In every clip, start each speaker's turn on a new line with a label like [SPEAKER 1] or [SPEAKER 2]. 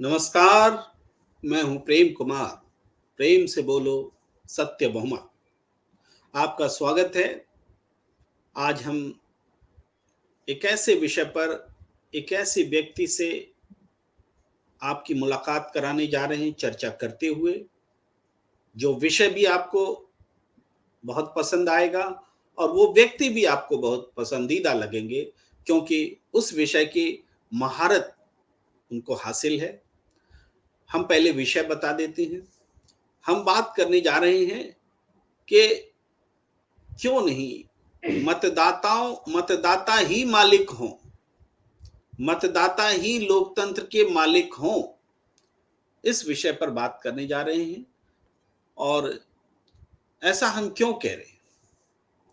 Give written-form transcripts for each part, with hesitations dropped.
[SPEAKER 1] नमस्कार, मैं हूं प्रेम कुमार। प्रेम से बोलो, सत्य बहुमत। आपका स्वागत है। आज हम एक ऐसे विषय पर, एक ऐसे व्यक्ति से आपकी मुलाकात कराने जा रहे हैं, चर्चा करते हुए, जो विषय भी आपको बहुत पसंद आएगा और वो व्यक्ति भी आपको बहुत पसंदीदा लगेंगे, क्योंकि उस विषय की महारत उनको हासिल है। हम पहले विषय बता देते हैं। हम बात करने जा रहे हैं कि क्यों नहीं मतदाता ही मालिक हों, मतदाता ही लोकतंत्र के मालिक हों। इस विषय पर बात करने जा रहे हैं। और ऐसा हम क्यों कह रहे हैं?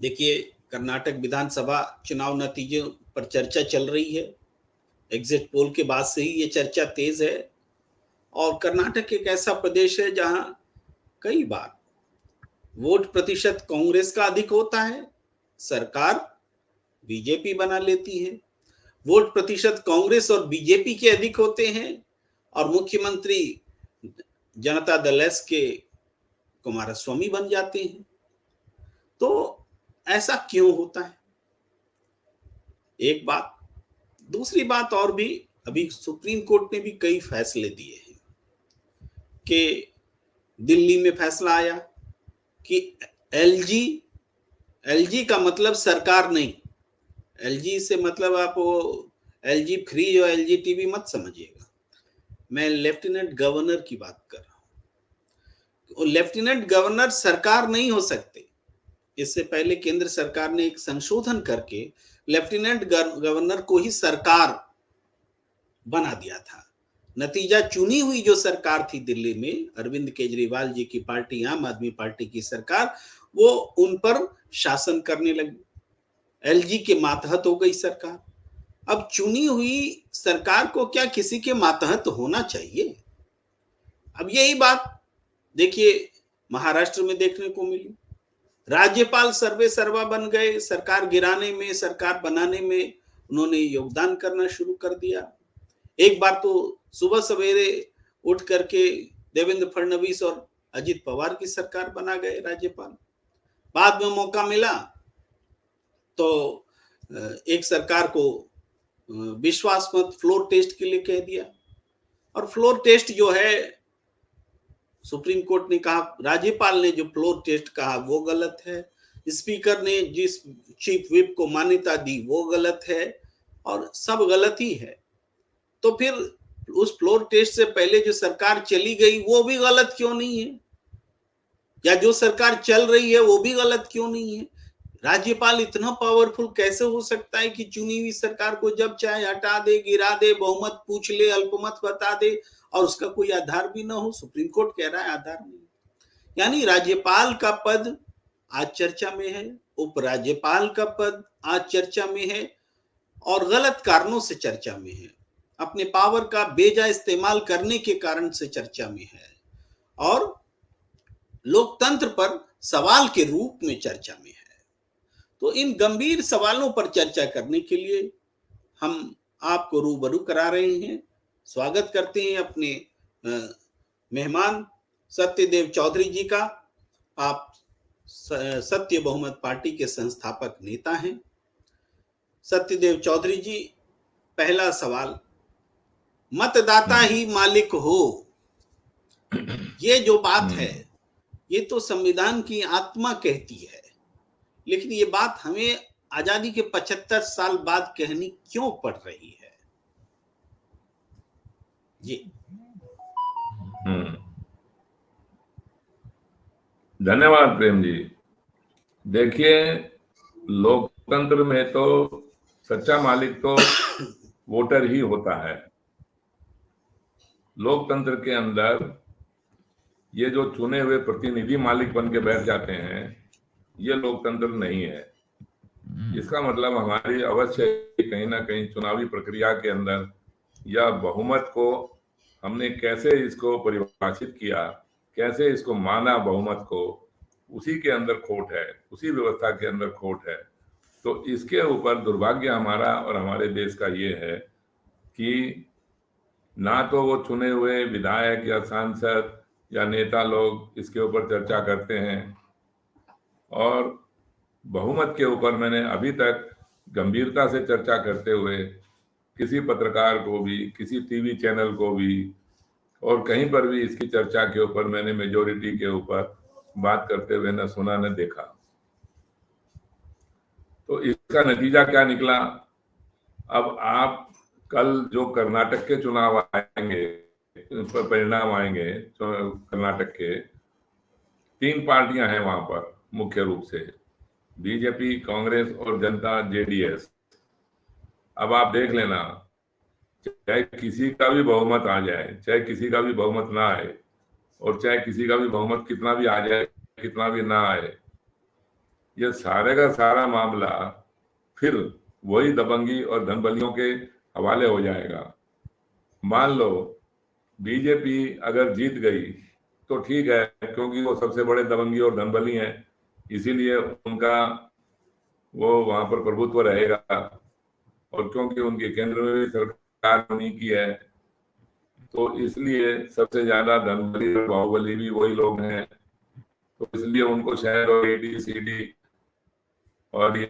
[SPEAKER 1] देखिए, कर्नाटक विधानसभा चुनाव नतीजों पर चर्चा चल रही है। एग्जिट पोल के बाद से ही ये चर्चा तेज है। और कर्नाटक एक ऐसा प्रदेश है जहां कई बार वोट प्रतिशत कांग्रेस का अधिक होता है, सरकार बीजेपी बना लेती है। वोट प्रतिशत कांग्रेस और बीजेपी के अधिक होते हैं और मुख्यमंत्री जनता दल एस के कुमारस्वामी बन जाते हैं। तो ऐसा क्यों होता है? एक बात। दूसरी बात और भी, अभी सुप्रीम कोर्ट ने भी कई फैसले दिए हैं कि दिल्ली में फैसला आया कि एलजी एलजी का मतलब सरकार नहीं। एलजी से मतलब आप वो एलजी फ्रिज और एलजी टीवी मत समझिएगा। मैं लेफ्टिनेंट गवर्नर की बात कर रहा हूँ। लेफ्टिनेंट गवर्नर सरकार नहीं हो सकते। इससे पहले केंद्र सरकार ने एक संशोधन करके लेफ्टिनेंट गवर्नर को ही सरकार बना दिया था। नतीजा, चुनी हुई जो सरकार थी दिल्ली में, अरविंद केजरीवाल जी की पार्टी, आम आदमी पार्टी की सरकार, वो उन पर शासन करने लगी। एलजी के मातहत हो गई सरकार। अब चुनी हुई सरकार को क्या किसी के मातहत होना चाहिए? अब यही बात देखिए महाराष्ट्र में देखने को मिली। राज्यपाल सर्वे सर्वा बन गए। सरकार गिराने में, सरकार बनाने में उन्होंने योगदान करना शुरू कर दिया। एक बार तो सुबह सवेरे उठ करके देवेंद्र फडणवीस और अजित पवार की सरकार बना गए राज्यपाल। बाद में मौका मिला तो एक सरकार को विश्वास मत फ्लोर टेस्ट के लिए कह दिया। और फ्लोर टेस्ट जो है, सुप्रीम कोर्ट ने कहा, राज्यपाल ने जो फ्लोर टेस्ट कहा वो गलत है, स्पीकर ने जिस चीफ व्हिप को मान्यता दी वो गलत है, और सब गलत ही है। तो फिर उस फ्लोर टेस्ट से पहले जो सरकार चली गई वो भी गलत क्यों नहीं है? या जो सरकार चल रही है वो भी गलत क्यों नहीं है? राज्यपाल इतना पावरफुल कैसे हो सकता है कि चुनी हुई सरकार को जब चाहे हटा दे, गिरा दे, बहुमत पूछ ले, अल्पमत बता दे और उसका कोई आधार भी ना हो? सुप्रीम कोर्ट कह रहा है आधार नहीं। यानी राज्यपाल का पद आज चर्चा में है, उपराज्यपाल का पद आज चर्चा में है, और गलत कारणों से चर्चा में है। अपने पावर का बेजा इस्तेमाल करने के कारण से चर्चा में है, और लोकतंत्र पर सवाल के रूप में चर्चा में है। तो इन गंभीर सवालों पर चर्चा करने के लिए हम आपको रूबरू करा रहे हैं। स्वागत करते हैं अपने मेहमान सत्यदेव चौधरी जी का। आप सत्य बहुमत पार्टी के संस्थापक नेता हैं। सत्यदेव चौधरी जी, पहला सवाल, मतदाता ही मालिक हो, ये जो बात है ये तो संविधान की आत्मा कहती है, लेकिन ये बात हमें आजादी के 75 साल बाद कहनी क्यों पड़ रही है? जी।
[SPEAKER 2] धन्यवाद प्रेम जी। देखिए, लोकतंत्र में तो सच्चा मालिक तो वोटर ही होता है। लोकतंत्र के अंदर ये जो चुने हुए प्रतिनिधि मालिक बन के बैठ जाते हैं, ये लोकतंत्र नहीं है। इसका मतलब हमारी अवश्य कहीं ना कहीं चुनावी प्रक्रिया के अंदर या बहुमत को हमने कैसे इसको परिभाषित किया, कैसे इसको माना बहुमत को, उसी के अंदर खोट है, उसी व्यवस्था के अंदर खोट है। तो इसके ऊपर दुर्भाग्य हमारा और हमारे देश का ये है कि ना तो वो चुने हुए विधायक या सांसद या नेता लोग इसके ऊपर चर्चा करते हैं, और बहुमत के ऊपर मैंने अभी तक गंभीरता से चर्चा करते हुए किसी पत्रकार को भी, किसी टीवी चैनल को भी और कहीं पर भी इसकी चर्चा के ऊपर मैंने मेजोरिटी के ऊपर बात करते हुए न सुना न देखा। तो इसका नतीजा क्या निकला? अब आप कल जो कर्नाटक के चुनाव आएंगे, परिणाम आएंगे कर्नाटक के, 3 पार्टियां हैं वहां पर मुख्य रूप से, बीजेपी, कांग्रेस और जनता जेडीएस। अब आप देख लेना, चाहे किसी का भी बहुमत आ जाए, चाहे किसी का भी बहुमत ना आए, और चाहे किसी का भी बहुमत कितना भी आ जाए कितना भी ना आए, ये सारे का सारा मामला फिर वही दबंगी और धनबलियों के हवाले हो जाएगा। मान लो बीजेपी अगर जीत गई तो ठीक है, क्योंकि वो सबसे बड़े दबंगी और धनबली हैं, इसीलिए उनका वो वहां पर प्रभुत्व रहेगा, और क्योंकि उनके केंद्र में भी सरकार उन्हीं की है, तो इसलिए सबसे ज्यादा धनबली और बाहुबली भी वही लोग हैं, तो इसलिए उनको शहर और ईडी सीडी और ये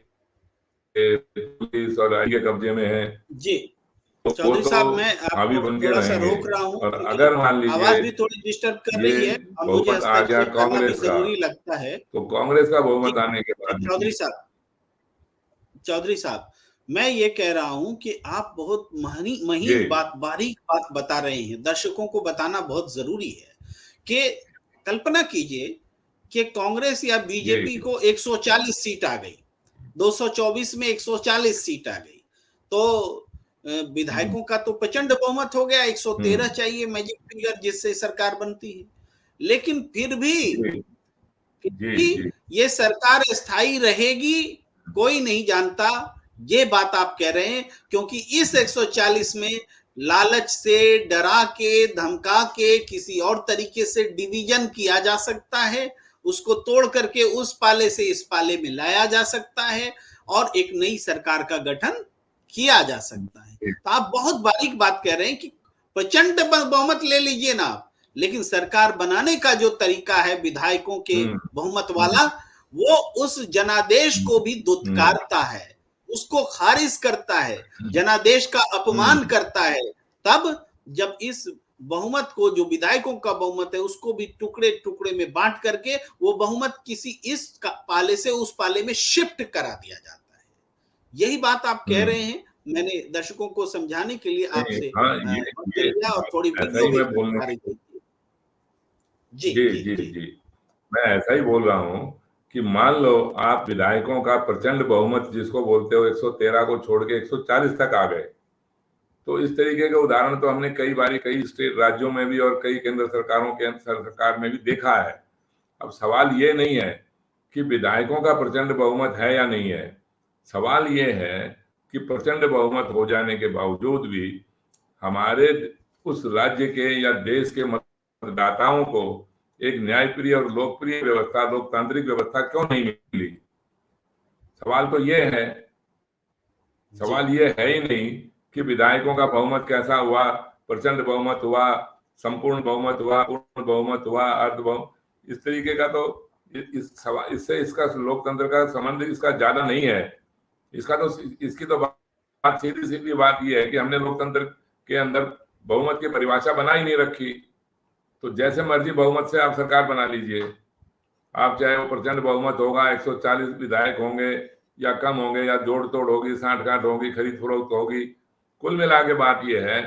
[SPEAKER 2] पुलिस और आई के कब्जे में है।
[SPEAKER 1] जी
[SPEAKER 2] तो वो
[SPEAKER 1] चौधरी
[SPEAKER 2] तो
[SPEAKER 1] साहब, मैं
[SPEAKER 2] हावी
[SPEAKER 1] आपको
[SPEAKER 2] बन के
[SPEAKER 1] थोड़ा सा
[SPEAKER 2] रहेंगे।
[SPEAKER 1] रोक रहा हूँ
[SPEAKER 2] और
[SPEAKER 1] क्योंकि
[SPEAKER 2] अगर मान लीजिए
[SPEAKER 1] आवाज भी थोड़ी डिस्टर्ब कर
[SPEAKER 2] ये
[SPEAKER 1] रही है और मुझे
[SPEAKER 2] बहुमत आ गया
[SPEAKER 1] हस्तक्षेप करना भी
[SPEAKER 2] कांग्रेस का,
[SPEAKER 1] जरूरी लगता है।
[SPEAKER 2] तो कांग्रेस का
[SPEAKER 1] कि
[SPEAKER 2] बहुमत आने के बाद
[SPEAKER 1] चौधरी साहब, मैं ये कह रहा हूं कि आप बहुत
[SPEAKER 2] जी
[SPEAKER 1] महीन बात, बारीक बात बता रहे हैं, दर्शकों को बताना बहुत जरूरी है कि कल्पना कीजिए कि कांग्रेस या बीजेपी
[SPEAKER 2] जी
[SPEAKER 1] को 140 सीट आ गई, 224 में 140 सीट आ गई, तो विधायकों का तो प्रचंड बहुमत हो गया, 113 चाहिए मैजिक फिगर जिससे सरकार बनती है। लेकिन फिर भी
[SPEAKER 2] जी जी
[SPEAKER 1] ये सरकार स्थायी रहेगी कोई नहीं जानता, ये बात आप कह रहे हैं, क्योंकि इस 140 में लालच से, डरा के, धमका के, किसी और तरीके से डिवीजन किया जा सकता है, उसको तोड़ करके उस पाले से इस पाले में लाया जा सकता है और एक नई सरकार का गठन किया जा सकता है। तो आप बहुत बारीक बात कह रहे हैं कि प्रचंड बहुमत ले लीजिए ना आप, लेकिन सरकार बनाने का जो तरीका है विधायकों के बहुमत वाला, वो उस जनादेश को भी दुत्कारता है, उसको खारिज करता है, जनादेश का अपमान करता है। तब जब इस बहुमत को, जो विधायकों का बहुमत है, उसको भी टुकड़े टुकड़े में बांट करके वो बहुमत किसी इस पाले से उस पाले में शिफ्ट करा दिया जाता है। यही बात आप कह रहे हैं। मैंने दर्शकों को समझाने के लिए आपसे
[SPEAKER 2] हाँ,
[SPEAKER 1] वक्त
[SPEAKER 2] ये
[SPEAKER 1] लिया और थोड़ी
[SPEAKER 2] ऐसा
[SPEAKER 1] वीडियो
[SPEAKER 2] ही
[SPEAKER 1] भी
[SPEAKER 2] मैं बोलने
[SPEAKER 1] दिखा रही थी। जी
[SPEAKER 2] जी
[SPEAKER 1] जी
[SPEAKER 2] जी
[SPEAKER 1] जी
[SPEAKER 2] जी मैं ऐसा ही बोल रहा हूँ कि मान लो आप विधायकों का प्रचंड बहुमत जिसको बोलते हो 113 को छोड़ के 140 तक आ गए, तो इस तरीके के उदाहरण तो हमने कई बारी कई स्टेट राज्यों में भी और कई केंद्र सरकारों के सरकार में भी देखा है। अब सवाल ये नहीं है कि विधायकों का प्रचंड बहुमत है या नहीं है, सवाल ये है कि प्रचंड बहुमत हो जाने के बावजूद भी हमारे उस राज्य के या देश के मतदाताओं को एक न्यायप्रिय और लोकप्रिय व्यवस्था, लोकतांत्रिक व्यवस्था क्यों नहीं मिली? सवाल तो ये है, सवाल ये है ही नहीं कि विधायकों का बहुमत कैसा हुआ, प्रचंड बहुमत हुआ, संपूर्ण बहुमत हुआ, पूर्ण बहुमत हुआ, अर्ध बहुमत, इस तरीके का तो इस सवाल, इससे इसका लोकतंत्र का संबंध इसका ज्यादा नहीं है। इसका तो इसकी तो बात सीधी सीधी बात ये है कि हमने लोकतंत्र के अंदर बहुमत की परिभाषा बना ही नहीं रखी। तो जैसे मर्जी बहुमत से आप सरकार बना लीजिए, आप चाहे वो प्रचंड बहुमत होगा, 140 विधायक होंगे या कम होंगे, या जोड़ तोड़ होगी, साठ गांठ होगी, खरीद फरोख्त होगी, कुल मिला के बात यह है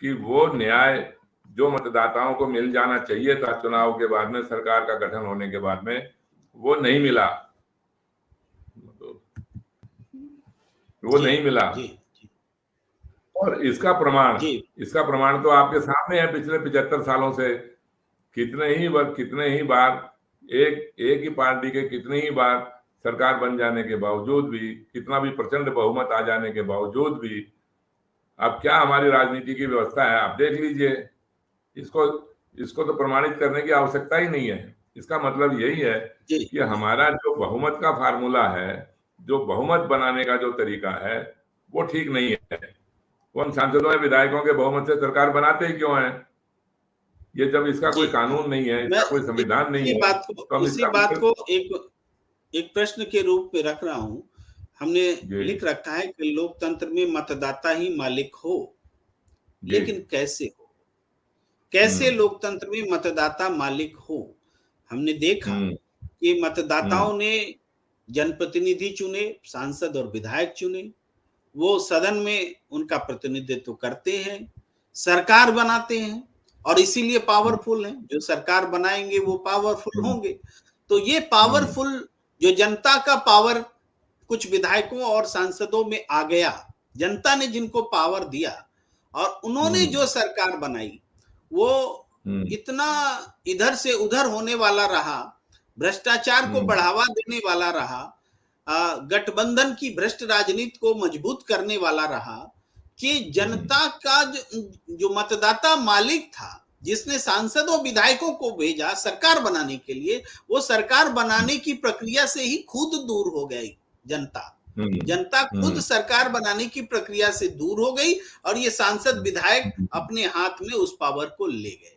[SPEAKER 2] कि वो न्याय जो मतदाताओं को मिल जाना चाहिए था चुनाव के बाद में, सरकार का गठन होने के बाद में, वो नहीं मिला, वो नहीं मिला। और इसका प्रमाण तो आपके सामने है पिछले 75 सालों से। कितने ही बार एक ही पार्टी के कितने ही बार सरकार बन जाने के बावजूद भी, कितना भी प्रचंड बहुमत आ जाने के बावजूद भी, अब क्या हमारी राजनीति की व्यवस्था है आप देख लीजिए। इसको तो प्रमाणित करने की आवश्यकता ही नहीं है। इसका मतलब यही है कि हमारा जो बहुमत का फार्मूला है, जो बहुमत बनाने का जो तरीका है, वो ठीक नहीं है। उन सांसदों या विधायकों के बहुमत से सरकार बनाते ही क्यों है? ये जब इसका
[SPEAKER 1] जी
[SPEAKER 2] कोई कानून नहीं है,
[SPEAKER 1] मैं
[SPEAKER 2] इसका कोई संविधान नहीं है, तो हम
[SPEAKER 1] इसी
[SPEAKER 2] इसका
[SPEAKER 1] बात को एक एक प्रश्न के रूप में रख रहा हूं। हमने
[SPEAKER 2] जी
[SPEAKER 1] लिख रखा है कि लोकतंत्र में मतदाता ही मालिक हो,
[SPEAKER 2] जी
[SPEAKER 1] लेकिन कैसे हो? कैसे
[SPEAKER 2] हम्म
[SPEAKER 1] लोकतंत्र में मतदाता मालिक हो? हमने देखा
[SPEAKER 2] हम्म
[SPEAKER 1] कि
[SPEAKER 2] हम्म
[SPEAKER 1] मतदाताओं ने जनप्रतिनिधि चुने, सांसद और विधायक चुने। वो सदन में उनका प्रतिनिधित्व करते हैं, सरकार बनाते हैं और इसीलिए
[SPEAKER 2] हम्म
[SPEAKER 1] पावरफुल हैं। जो सरकार बनाएंगे वो पावरफुल
[SPEAKER 2] हम्म
[SPEAKER 1] होंगे। तो ये
[SPEAKER 2] हम्म
[SPEAKER 1] पावरफुल जो जनता का पावर कुछ विधायकों और सांसदों में आ गया, जनता ने जिनको पावर दिया और उन्होंने
[SPEAKER 2] हम्म
[SPEAKER 1] जो सरकार बनाई, वो
[SPEAKER 2] हम्म
[SPEAKER 1] इतना इधर से उधर होने वाला रहा, भ्रष्टाचार को
[SPEAKER 2] हम्म
[SPEAKER 1] बढ़ावा देने वाला रहा, गठबंधन की भ्रष्ट राजनीति को मजबूत करने वाला रहा कि
[SPEAKER 2] हम्म
[SPEAKER 1] जनता का जो मतदाता मालिक था, जिसने सांसदों विधायकों को भेजा सरकार बनाने के लिए, वो सरकार बनाने की प्रक्रिया से ही खुद दूर हो गई। जनता
[SPEAKER 2] हम्म
[SPEAKER 1] जनता खुद
[SPEAKER 2] हम्म
[SPEAKER 1] सरकार बनाने की प्रक्रिया से दूर हो गई और ये सांसद विधायक
[SPEAKER 2] हम्म
[SPEAKER 1] अपने हाथ में उस पावर को ले गए।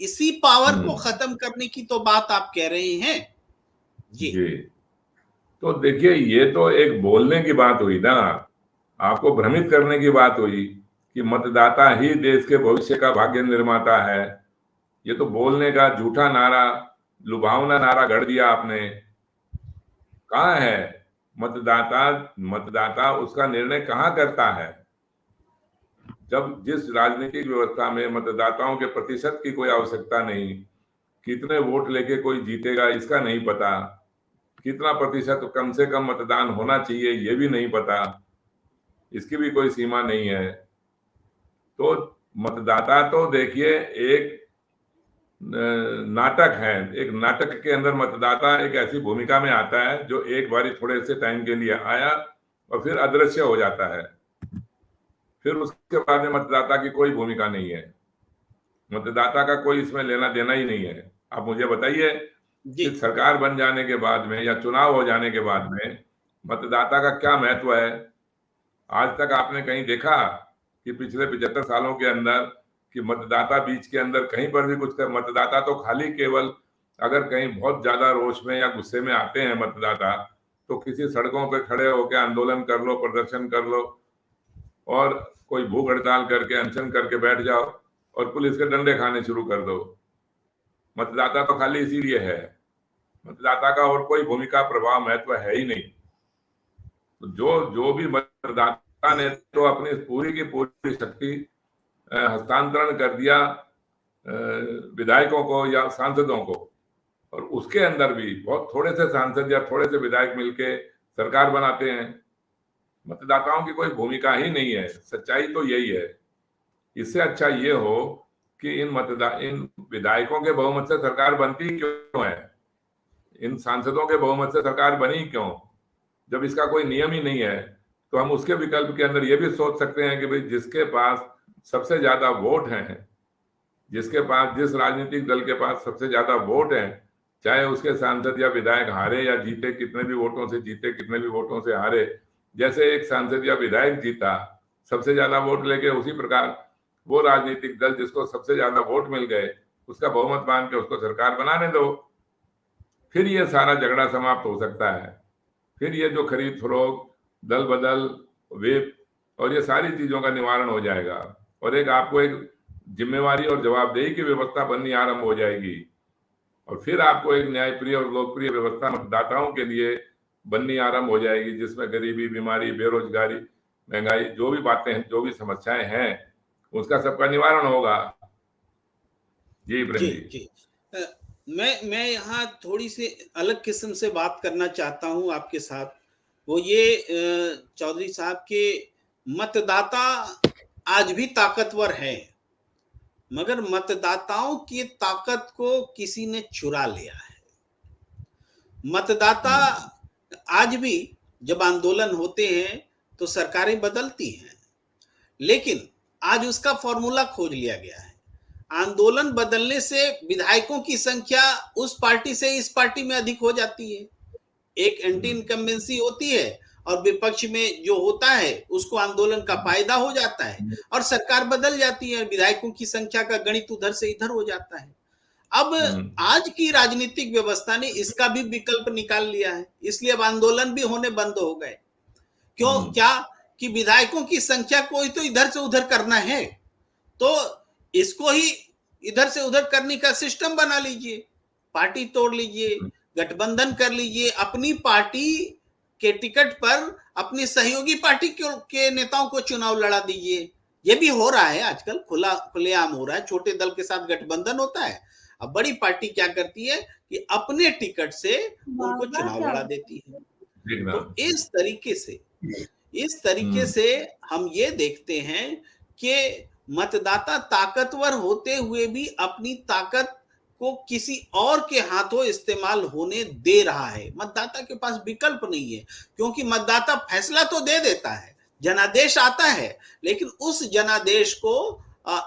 [SPEAKER 1] इसी पावर को
[SPEAKER 2] हम्म,
[SPEAKER 1] खत्म करने की तो बात आप कह रहे हैं। जी
[SPEAKER 2] जी। तो देखिए, ये तो एक बोलने की बात हुई ना, आपको भ्रमित करने की बात हुई कि मतदाता ही देश के भविष्य का भाग्य निर्माता है। ये तो बोलने का झूठा नारा, लुभावना नारा गढ़ दिया आपने। कहाँ है मतदाता? मतदाता उसका निर्णय कहाँ करता है? जब जिस राजनीतिक व्यवस्था में मतदाताओं के प्रतिशत की कोई आवश्यकता नहीं, कितने वोट लेके कोई जीतेगा इसका नहीं पता, कितना प्रतिशत कम से कम मतदान होना चाहिए ये भी नहीं पता, इसकी भी कोई सीमा नहीं है। तो मतदाता तो देखिए एक नाटक है। एक नाटक के अंदर मतदाता एक ऐसी भूमिका में आता है जो एक बारी थोड़े से टाइम के लिए आया और फिर अदृश्य हो जाता है। फिर उसके बाद में मतदाता की कोई भूमिका नहीं है, मतदाता का कोई इसमें लेना देना ही नहीं है। आप मुझे बताइए
[SPEAKER 1] जी
[SPEAKER 2] कि सरकार बन जाने के बाद में या चुनाव हो जाने के बाद में मतदाता का क्या महत्व है? आज तक आपने कहीं देखा कि पिछले 75 सालों के अंदर कि मतदाता बीच के अंदर कहीं पर भी कुछ कर? मतदाता तो खाली केवल अगर कहीं बहुत ज्यादा रोष में या गुस्से में आते हैं मतदाता, तो किसी सड़कों पे खड़े होकर आंदोलन कर लो, प्रदर्शन कर लो और कोई भूख हड़ताल करके अनशन करके बैठ जाओ और पुलिस के डंडे खाने शुरू कर दो। मतदाता तो खाली इसीलिए है। मतदाता का और कोई भूमिका, प्रभाव, महत्व है ही नहीं। तो जो जो भी मतदाता ने तो अपनी पूरी की पूरी शक्ति हस्तांतरण कर दिया विधायकों को या सांसदों को, और उसके अंदर भी बहुत थोड़े से सांसद या थोड़े से विधायक मिलके सरकार बनाते हैं। मतदाताओं की कोई भूमिका ही नहीं है। सच्चाई तो यही है। इससे अच्छा ये हो कि इन विधायकों के बहुमत से सरकार बनती क्यों है, इन सांसदों के बहुमत से सरकार बनी क्यों? जब इसका कोई नियम ही नहीं है, तो हम उसके विकल्प के अंदर ये भी सोच सकते हैं कि भाई जिसके पास सबसे ज्यादा वोट हैं, जिसके पास, जिस राजनीतिक दल के पास सबसे ज्यादा वोट हैं, चाहे उसके सांसद या विधायक हारे या जीते, कितने भी वोटों से जीते, कितने भी वोटों से हारे, जैसे एक सांसद या विधायक जीता सबसे ज्यादा वोट लेके, उसी प्रकार वो राजनीतिक दल जिसको सबसे ज्यादा वोट मिल गए उसका बहुमत मान के उसको सरकार बनाने दो। फिर ये सारा झगड़ा समाप्त हो सकता है। फिर ये जो खरीद फरोख्त, दल बदल, वेब और ये सारी चीजों का निवारण हो जाएगा और एक आपको एक जिम्मेवारी और जवाबदेही की व्यवस्था बननी आरंभ हो जाएगी। और फिर आपको एक न्यायप्रिय और लोकप्रिय व्यवस्था मतदाताओं के लिए बननी आरंभ हो जाएगी, जिसमें गरीबी, बीमारी, बेरोजगारी, महंगाई, जो भी बातें हैं, जो भी समस्याएं हैं, उसका सबका निवारण होगा। जी
[SPEAKER 1] जी
[SPEAKER 2] प्रेम जी।
[SPEAKER 1] जी अ, मैं यहाँ थोड़ी सी अलग किस्म से बात करना चाहता हूँ आपके साथ। वो ये चौधरी साहब के मतदाता आज भी ताकतवर है, मगर मतदाताओं की ताकत को किसी ने चुरा लिया है। मतदाता
[SPEAKER 2] हम्म
[SPEAKER 1] आज भी जब आंदोलन होते हैं तो सरकारें बदलती हैं, लेकिन आज उसका फॉर्मूला खोज लिया गया है। आंदोलन बदलने से विधायकों की संख्या उस पार्टी से इस पार्टी में अधिक हो जाती है। एक एंटी
[SPEAKER 2] हम्म
[SPEAKER 1] इनकम्बेंसी होती है और विपक्ष में जो होता है उसको आंदोलन का फायदा हो जाता है और सरकार बदल जाती है, विधायकों की संख्या का गणित उधर से इधर हो जाता है। अब आज की राजनीतिक व्यवस्था ने इसका भी विकल्प निकाल लिया है, इसलिए अब आंदोलन भी होने बंद हो गए। क्यों? क्या कि विधायकों की संख्या को ही तो इधर से उधर करना है, तो इसको ही इधर से उधर करने का सिस्टम बना लीजिए, पार्टी तोड़ लीजिए, गठबंधन कर लीजिए, अपनी पार्टी के टिकट पर अपनी सहयोगी पार्टी के नेताओं को चुनाव लड़ा दीजिए। ये भी हो रहा है आजकल, खुलेआम हो रहा है, छोटे दल के साथ गठबंधन होता है। अब बड़ी पार्टी क्या करती है कि अपने टिकट से उनको चुनाव लड़ा देती है। तो इस तरीके से हम ये देखते हैं कि मतदाता ताकतवर होते हुए भी अपनी ताकत को किसी और के हाथों इस्तेमाल होने दे रहा है। मतदाता के पास विकल्प नहीं है, क्योंकि मतदाता फैसला तो दे देता है, जनादेश आता है, लेकिन उस जनादेश को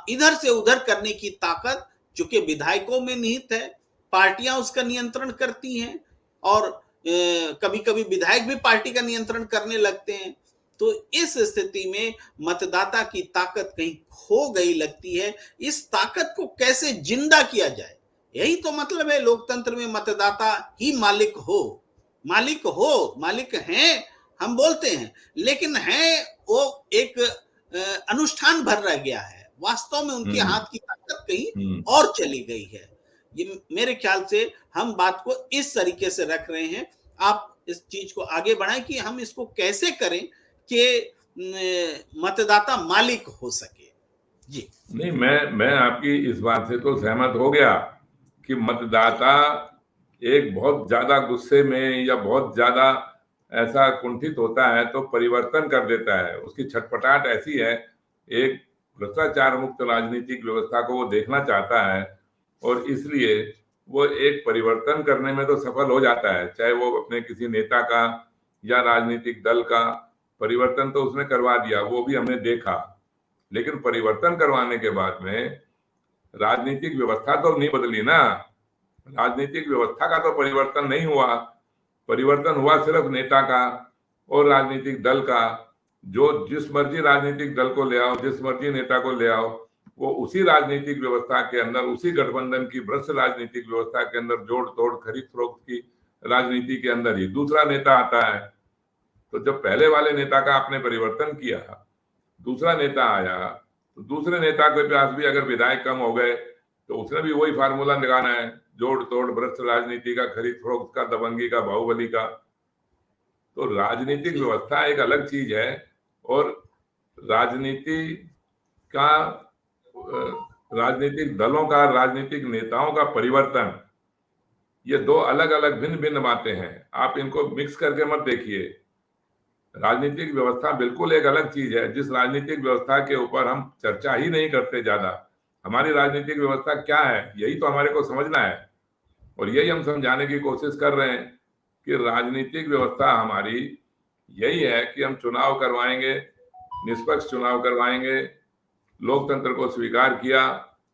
[SPEAKER 1] इधर से उधर करने की ताकत चूंकि विधायकों में निहित है, पार्टियां उसका नियंत्रण करती हैं और कभी कभी विधायक भी पार्टी का नियंत्रण करने लगते हैं। तो इस स्थिति में मतदाता की ताकत कहीं खो गई लगती है। इस ताकत को कैसे जिंदा किया जाए, यही तो मतलब है लोकतंत्र में, मतदाता ही मालिक हैं हम बोलते हैं, लेकिन है वो एक अनुष्ठान भर रह गया है, वास्तव में उनके हाथ की ताकत कहीं और चली गई है। ये मेरे ख्याल से हम बात को इस तरीके से रख रहे हैं। आप इस चीज को आगे बढ़ाएं कि हम इसको कैसे करें कि मतदाता मालिक हो सके। जी
[SPEAKER 2] नहीं, मैं आपकी इस बात से तो सहमत हो गया कि मतदाता एक बहुत ज्यादा गुस्से में या बहुत ज्यादा ऐसा कुंठित होता है तो परिवर्तन कर देता है, उसकी छटपटाहट ऐसी है, एक भ्रष्टाचार मुक्त राजनीतिक व्यवस्था को वो देखना चाहता है और इसलिए वो एक परिवर्तन करने में तो सफल हो जाता है, चाहे वो अपने किसी नेता का या राजनीतिक दल का परिवर्तन तो उसने करवा दिया, वो भी हमने देखा। लेकिन परिवर्तन करवाने के बाद में राजनीतिक व्यवस्था तो नहीं बदली ना, राजनीतिक व्यवस्था का तो परिवर्तन नहीं हुआ, परिवर्तन हुआ सिर्फ नेता का और राजनीतिक दल का। जो जिस मर्जी राजनीतिक दल को ले आओ, जिस मर्जी नेता को ले आओ, वो उसी राजनीतिक व्यवस्था के अंदर, उसी गठबंधन की भ्रष्ट राजनीतिक व्यवस्था के अंदर जोड़ तोड़ खरीद फरोख्त की राजनीति के अंदर ही दूसरा नेता आता है। तो जब पहले वाले नेता का आपने परिवर्तन किया, दूसरा नेता आया, तो दूसरे नेता के पास भी अगर विधायक कम हो गए तो उसने भी वही फार्मूला लगाना है, जोड़ तोड़ भ्रष्ट राजनीति का, खरीद फरोख्त का, दबंगी का, बाहुबली का। तो राजनीतिक व्यवस्था एक अलग चीज है और राजनीति का, राजनीतिक दलों का, राजनीतिक नेताओं का परिवर्तन, ये दो अलग अलग भिन्न भिन्न बातें हैं। आप इनको मिक्स करके मत देखिए। राजनीतिक व्यवस्था बिल्कुल एक अलग चीज है, जिस राजनीतिक व्यवस्था के ऊपर हम चर्चा ही नहीं करते ज्यादा। हमारी राजनीतिक व्यवस्था क्या है, यही तो हमारे को समझना है और यही हम समझाने की कोशिश कर रहे हैं कि राजनीतिक व्यवस्था हमारी यही है कि हम चुनाव करवाएंगे, निष्पक्ष चुनाव करवाएंगे, लोकतंत्र को स्वीकार किया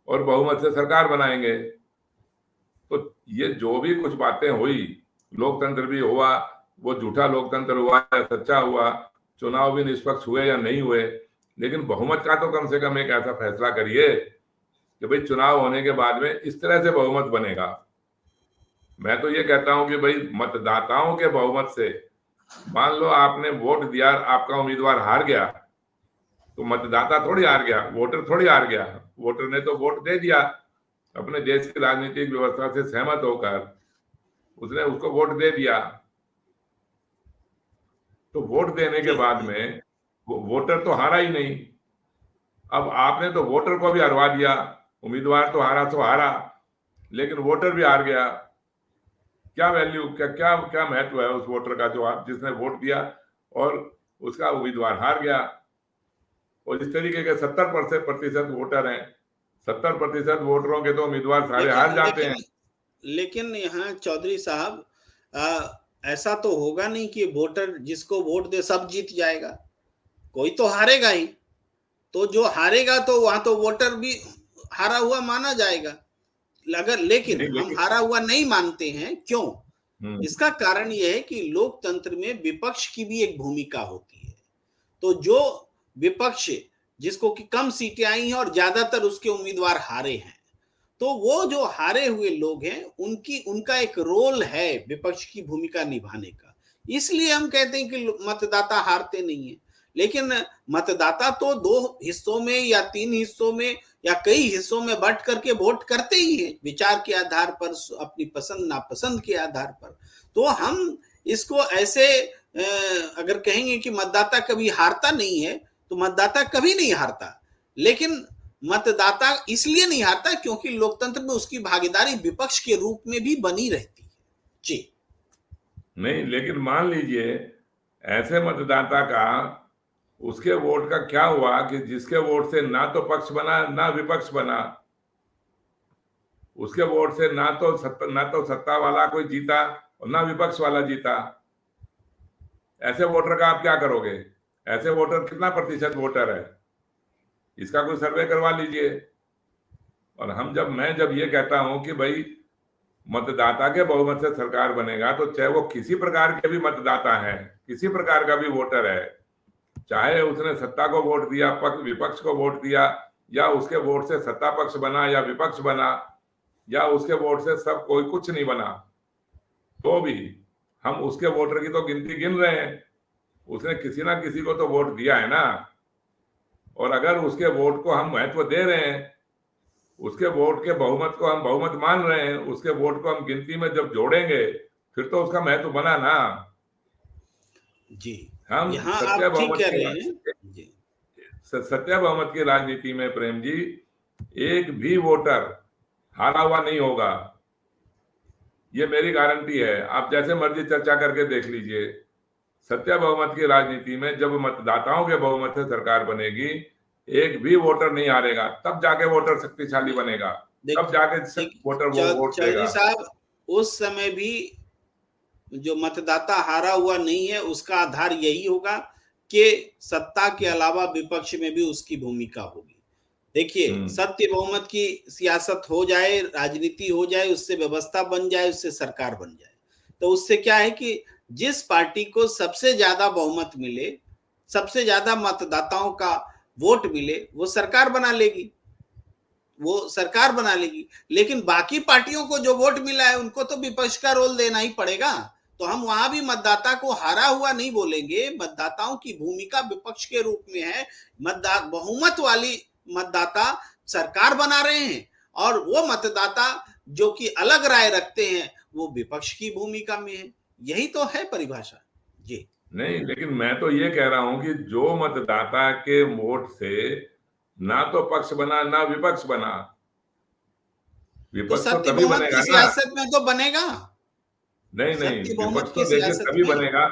[SPEAKER 2] और बहुमत से सरकार बनाएंगे। तो ये जो भी कुछ बातें हुई, लोकतंत्र भी हुआ, वो झूठा लोकतंत्र हुआ या सच्चा हुआ, चुनाव भी निष्पक्ष हुए या नहीं हुए, लेकिन बहुमत का तो कम से कम एक ऐसा फैसला करिए कि भाई चुनाव होने के बाद में इस तरह से बहुमत बनेगा। मैं तो ये कहता हूं कि भाई मतदाताओं के बहुमत से, मान लो आपने वोट दिया, आपका उम्मीदवार हार गया, तो मतदाता थोड़ी हार गया, वोटर थोड़ी हार गया, वोटर ने तो वोट दे दिया, अपने देश की राजनीतिक व्यवस्था से सहमत होकर उसने उसको वोट दे दिया। तो वोट देने के बाद में वोटर तो हारा ही नहीं, अब आपने तो वोटर को भी हरवा दिया, उम्मीदवार तो हारा तो हारा, लेकिन वोटर भी हार गया। क्या वैल्यू, क्या क्या क्या महत्व है उस वोटर का जो जिसने वोट दिया और उसका उम्मीदवार हार गया। और इस तरीके के 70% वोटर हैं, 70% वोटरों के तो उम्मीदवार सारे हार जाते हैं।
[SPEAKER 1] लेकिन यहाँ चौधरी साहब, ऐसा तो होगा नहीं कि वोटर जिसको वोट दे सब जीत जाएगा, कोई तो हारेगा ही। तो जो हारेगा तो वहां तो वोटर भी हारा हुआ माना जाएगा। लेकिन हम हारा हुआ नहीं मानते हैं। क्यों? इसका कारण यह है कि लोकतंत्र में विपक्ष की भी एक भूमिका होती है। तो जो विपक्ष जिसको कि कम सीटें आई हैं और ज्यादातर उसके उम्मीदवार हारे हैं, तो वो जो हारे हुए लोग हैं उनका एक रोल है विपक्ष की भूमिका निभाने का। इसलिए हम कहते हैं कि मतदाता हारते नहीं है। लेकिन मतदाता तो 2 हिस्सों में या 3 हिस्सों में या कई हिस्सों में बंट करके वोट करते ही हैं, विचार के आधार पर, अपनी पसंद नापसंद के आधार पर। तो हम इसको ऐसे अगर कहेंगे कि मतदाता कभी हारता नहीं है, तो मतदाता कभी नहीं हारता। लेकिन मतदाता इसलिए नहीं हारता क्योंकि लोकतंत्र में उसकी भागीदारी विपक्ष के रूप में भी बनी रहती है। जी
[SPEAKER 2] नहीं, लेकिन मान लीजिए ऐसे मतदाता का, उसके वोट का क्या हुआ कि जिसके वोट से ना तो पक्ष बना ना विपक्ष बना, उसके वोट से ना तो सत्ता वाला कोई जीता और ना विपक्ष वाला जीता। ऐसे वोटर का आप क्या करोगे? ऐसे वोटर कितना प्रतिशत वोटर है, इसका कोई सर्वे करवा लीजिए। और मैं जब ये कहता हूं कि भाई मतदाता के बहुमत से सरकार बनेगा, तो चाहे वो किसी प्रकार के भी मतदाता है, किसी प्रकार का भी वोटर है, चाहे उसने सत्ता को वोट दिया, विपक्ष को वोट दिया, या उसके वोट से सत्ता पक्ष बना या विपक्ष बना, या उसके वोट से सब कोई कुछ नहीं बना, तो भी हम उसके वोटर की तो गिनती गिन रहे हैं। उसने किसी ना किसी को तो वोट दिया है ना। और अगर उसके वोट को हम महत्व दे रहे हैं, उसके वोट के बहुमत को हम बहुमत मान रहे हैं, उसके वोट को हम गिनती में जब जोड़ेंगे, फिर तो उसका महत्व बना ना।
[SPEAKER 1] जी
[SPEAKER 2] हम
[SPEAKER 1] यहाँ आप ठीक कह रहे हैं। जी
[SPEAKER 2] सत्य बहुमत की राजनीति में प्रेम जी, एक भी वोटर हारा हुआ नहीं होगा, ये मेरी गारंटी है। आप जैसे मर्जी चर्चा करके देख लीजिए। सत्य बहुमत की राजनीति में जब मतदाताओं के बहुमत से सरकार बनेगी, एक भी वोटर नहीं हारेगा, तब जाके वोटर शक्तिशाली बनेगा, तब जाके वोटर वो वोट देगा।
[SPEAKER 1] चौधरी साहब, उस समय भी जो मतदाता हारा हुआ नहीं है, उसका आधार यही होगा कि सत्ता के अलावा विपक्ष में भी उसकी भूमिका होगी। देखिए, सत्य बहुमत की सियासत हो जाए, राजनीति हो जाए, उससे व्यवस्था बन जाए, उससे सरकार बन जाए, तो उससे क्या है कि जिस पार्टी को सबसे ज्यादा बहुमत मिले, सबसे ज्यादा मतदाताओं का वोट मिले, वो सरकार बना लेगी, लेकिन बाकी पार्टियों को जो वोट मिला है, उनको तो विपक्ष का रोल देना ही पड़ेगा। तो हम वहां भी मतदाता को हारा हुआ नहीं बोलेंगे। मतदाताओं की भूमिका विपक्ष के रूप में है। बहुमत वाली मतदाता सरकार बना रहे हैं, और वो मतदाता जो कि अलग राय रखते हैं, वो विपक्ष की भूमिका में है। यही तो है परिभाषा। जी
[SPEAKER 2] नहीं, लेकिन मैं तो ये कह रहा हूं कि जो मतदाता के वोट से ना तो पक्ष बना ना विपक्ष बना, विपक्ष तो तभी बनेगा ना।
[SPEAKER 1] सियासत में तो बनेगा।
[SPEAKER 2] नहीं, विपक्ष तो देखिए तभी बनेगा,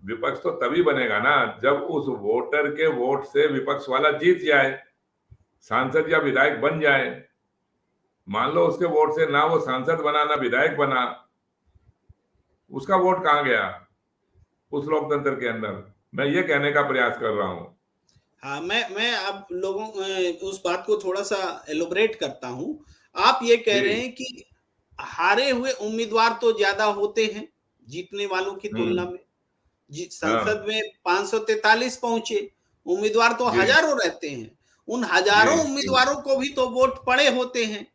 [SPEAKER 2] विपक्ष तो तभी बनेगा ना जब उस वोटर के वोट से विपक्ष वाला जीत जाए, सांसद या विधायक बन जाए। मान लो उसके वोट से ना वो सांसद बना ना विधायक बना, उसका वोट कहां गया उस लोकतंत्र के अंदर? मैं ये कहने का प्रयास कर रहा हूं।
[SPEAKER 1] हाँ, मैं अब लोगों उस बात को थोड़ा सा एलोबरेट करता हूं। आप ये कह रहे हैं कि हारे हुए उम्मीदवार तो ज्यादा होते हैं जीतने वालों की तुलना में। संसद में 543 पहुंचे, उम्मीदवार तो हजारों रहते हैं। उन हजारों उम्मीदवारों को भी तो वोट पड़े होते हैं,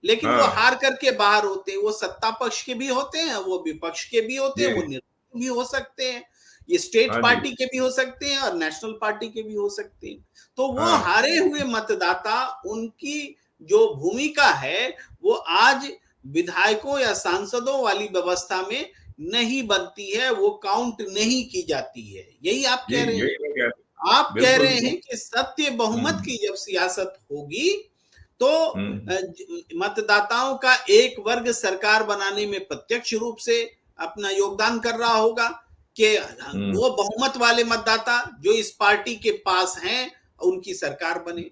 [SPEAKER 1] लेकिन वो हार करके बाहर होते हैं। वो सत्ता पक्ष के भी होते हैं, वो विपक्ष के भी होते हैं, वो निर्दलीय भी हो सकते हैं, ये स्टेट पार्टी के भी हो सकते हैं और नेशनल पार्टी के भी हो सकते हैं। तो वो हारे हुए मतदाता, उनकी जो भूमिका है, वो आज विधायकों या सांसदों वाली व्यवस्था में नहीं बनती है, वो काउंट नहीं की जाती है। यही आप कह रहे हैं। आप कह रहे हैं कि सत्य बहुमत की जब सियासत होगी, तो मतदाताओं का एक वर्ग सरकार बनाने में प्रत्यक्ष रूप से अपना योगदान कर रहा होगा कि वो बहुमत वाले मतदाता जो इस पार्टी के पास हैं, उनकी सरकार बने,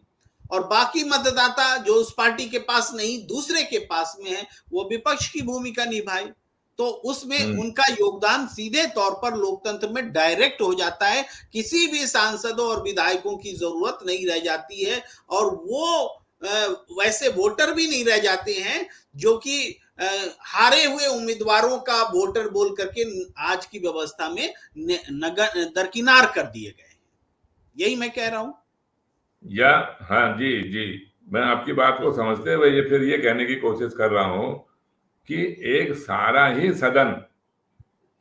[SPEAKER 1] और बाकी मतदाता जो उस पार्टी के पास नहीं, दूसरे के पास में है, वो विपक्ष की भूमिका निभाए। तो उसमें उनका योगदान सीधे तौर पर लोकतंत्र में डायरेक्ट हो जाता है। किसी भी सांसदों और विधायकों की जरूरत नहीं रह जाती है, और वो वैसे वोटर भी नहीं रह जाते हैं जो कि हारे हुए उम्मीदवारों का वोटर बोल करके आज की व्यवस्था में दरकिनार कर दिए गए। यही मैं कह रहा हूं।
[SPEAKER 2] या हाँ जी जी, मैं आपकी बात को समझते हुए ये फिर ये कहने की कोशिश कर रहा हूं कि एक सारा ही सदन,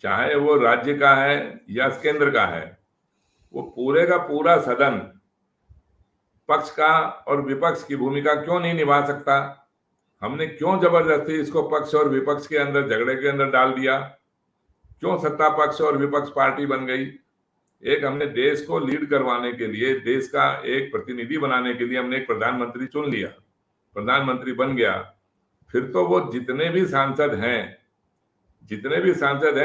[SPEAKER 2] चाहे वो राज्य का है या केंद्र का है, वो पूरे का पूरा सदन पक्ष का और विपक्ष की भूमिका क्यों नहीं निभा सकता? हमने क्यों जबरदस्ती इसको पक्ष और विपक्ष के अंदर, झगड़े के अंदर डाल दिया? क्यों सत्ता पक्ष और विपक्ष पार्टी बन गई? एक हमने देश को लीड करवाने के लिए, देश का एक प्रतिनिधि बनाने के लिए हमने एक प्रधानमंत्री चुन लिया, प्रधानमंत्री बन गया, फिर तो वो जितने भी सांसद हैं,